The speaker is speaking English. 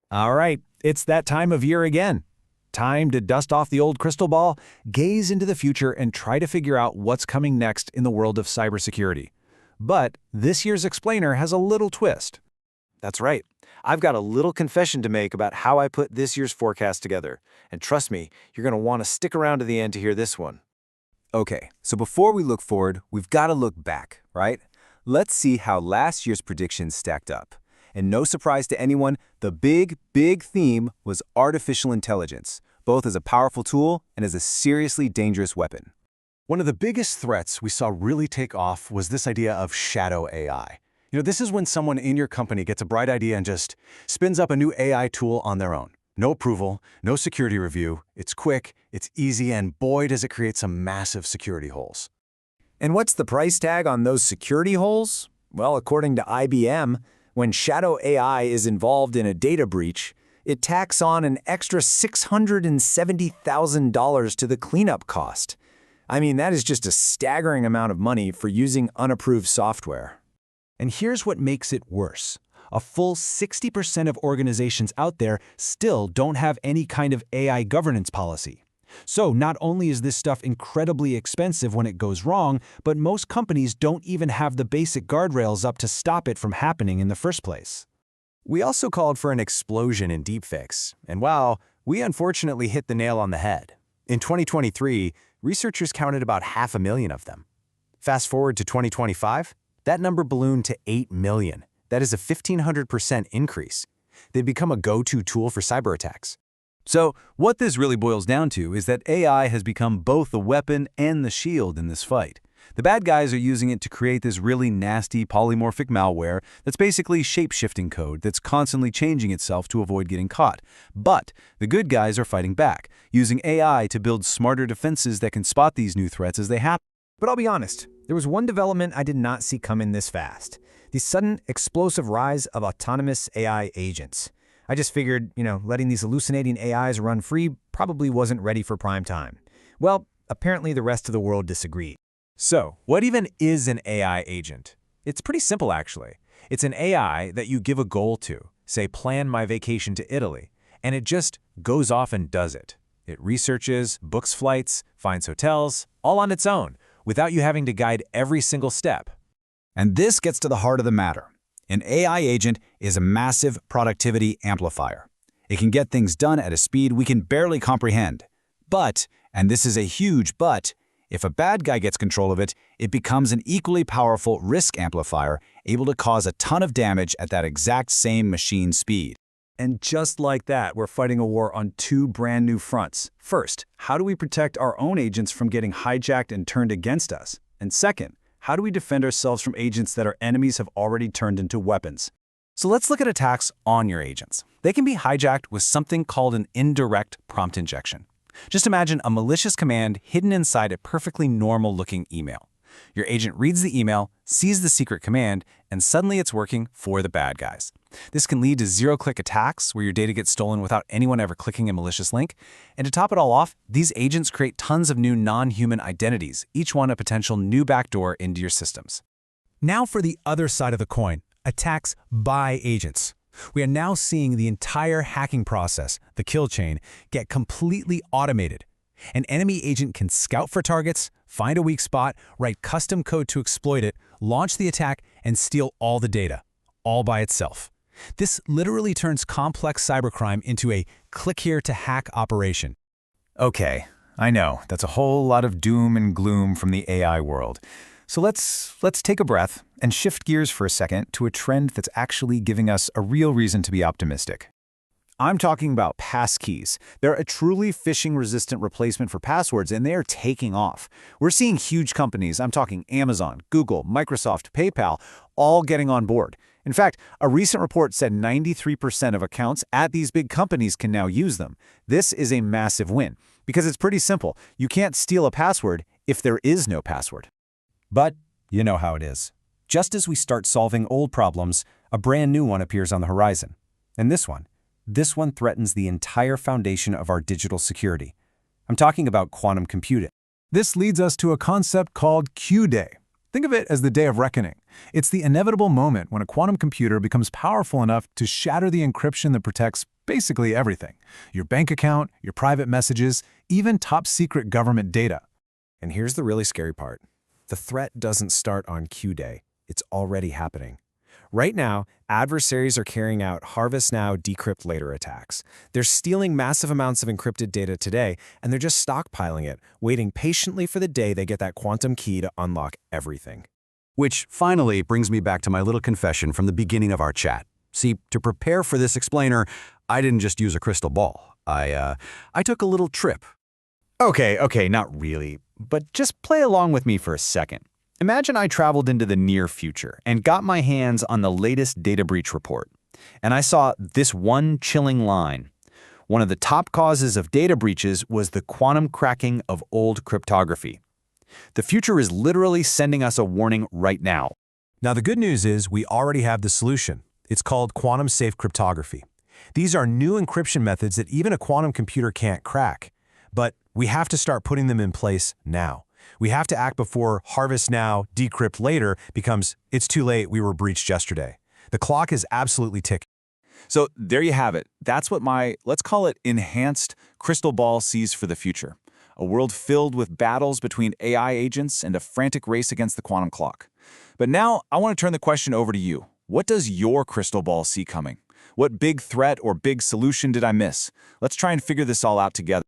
All right, it's that time of year again. Time to dust off the old crystal ball, gaze into the future, and try to figure out what's coming next in the world of cybersecurity. But this year's explainer has a little twist. That's right. I've got a little confession to make about how I put this year's forecast together. And trust me, you're going to want to stick around to the end to hear this one. Okay, so before we look forward, we've got to look back, right? Let's see how last year's predictions stacked up. And no surprise to anyone, the big theme was artificial intelligence, both as a powerful tool and as a seriously dangerous weapon. One of the biggest threats we saw really take off was this idea of shadow AI. This is when someone in your company gets a bright idea and just spins up a new AI tool on their own. No approval, no security review, it's quick, it's easy, and boy does it create some massive security holes. And what's the price tag on those security holes? Well, according to IBM, when shadow AI is involved in a data breach, it tacks on an extra $670,000 to the cleanup cost. I mean, that is just a staggering amount of money for using unapproved software. And here's what makes it worse. A full 60% of organizations out there still don't have any kind of AI governance policy. So not only is this stuff incredibly expensive when it goes wrong, but most companies don't even have the basic guardrails up to stop it from happening in the first place. We also called for an explosion in deepfakes, and wow, we unfortunately hit the nail on the head. In 2023, researchers counted about 500,000 of them. Fast forward to 2025, that number ballooned to 8 million. That is a 1,500% increase. They've become a go-to tool for cyber attacks. So what this really boils down to is that AI has become both the weapon and the shield in this fight. The bad guys are using it to create this really nasty polymorphic malware that's basically shape-shifting code that's constantly changing itself to avoid getting caught. But the good guys are fighting back, using AI to build smarter defenses that can spot these new threats as they happen. But I'll be honest, there was one development I did not see coming this fast. The sudden, explosive rise of autonomous AI agents. I just figured, letting these hallucinating AIs run free probably wasn't ready for prime time. Well, apparently the rest of the world disagreed. So, what even is an AI agent? It's pretty simple, actually. It's an AI that you give a goal to, say, plan my vacation to Italy, and it just goes off and does it. It researches, books flights, finds hotels, all on its own, without you having to guide every single step. And this gets to the heart of the matter. An AI agent is a massive productivity amplifier. It can get things done at a speed we can barely comprehend. But, and this is a huge but, if a bad guy gets control of it, it becomes an equally powerful risk amplifier, able to cause a ton of damage at that exact same machine speed. And just like that, we're fighting a war on two brand new fronts. First, how do we protect our own agents from getting hijacked and turned against us? And second, how do we defend ourselves from agents that our enemies have already turned into weapons? So let's look at attacks on your agents. They can be hijacked with something called an indirect prompt injection. Just imagine a malicious command hidden inside a perfectly normal-looking email. Your agent reads the email, sees the secret command, and suddenly it's working for the bad guys. This can lead to zero-click attacks where your data gets stolen without anyone ever clicking a malicious link. And to top it all off, these agents create tons of new non-human identities, each one a potential new backdoor into your systems. Now for the other side of the coin, attacks by agents. We are now seeing the entire hacking process, the kill chain, get completely automated. An enemy agent can scout for targets, find a weak spot, write custom code to exploit it, launch the attack, and steal all the data, all by itself. This literally turns complex cybercrime into a click here to hack operation. Okay, I know, that's a whole lot of doom and gloom from the AI world. So let's take a breath and shift gears for a second to a trend that's actually giving us a real reason to be optimistic. I'm talking about passkeys. They're a truly phishing-resistant replacement for passwords, and they are taking off. We're seeing huge companies, I'm talking Amazon, Google, Microsoft, PayPal, all getting on board. In fact, a recent report said 93% of accounts at these big companies can now use them. This is a massive win, because it's pretty simple. You can't steal a password if there is no password. But you know how it is. Just as we start solving old problems, a brand new one appears on the horizon. And this one threatens the entire foundation of our digital security. I'm talking about quantum computing. This leads us to a concept called Q-Day. Think of it as the day of reckoning. It's the inevitable moment when a quantum computer becomes powerful enough to shatter the encryption that protects Basically everything. Your bank account, your private messages, even top-secret government data. And here's the really scary part. The threat doesn't start on Q-Day. It's already happening. Right now, adversaries are carrying out harvest now, decrypt later attacks. They're stealing massive amounts of encrypted data today, and they're just stockpiling it, waiting patiently for the day they get that quantum key to unlock everything. Which finally brings me back to my little confession from the beginning of our chat. See, to prepare for this explainer, I didn't just use a crystal ball. I took a little trip. Okay, not really. But just play along with me for a second. Imagine I traveled into the near future and got my hands on the latest data breach report. And I saw this one chilling line. One of the top causes of data breaches was the quantum cracking of old cryptography. The future is literally sending us a warning right now. Now, the good news is we already have the solution. It's called quantum-safe cryptography. These are new encryption methods that even a quantum computer can't crack. But we have to start putting them in place now. We have to act before harvest now, decrypt later becomes, it's too late, we were breached yesterday. The clock is absolutely ticking. So there you have it. That's what my, let's call it enhanced crystal ball sees for the future. A world filled with battles between AI agents and a frantic race against the quantum clock. But now I want to turn the question over to you. What does your crystal ball see coming? What big threat or big solution did I miss? Let's try and figure this all out together.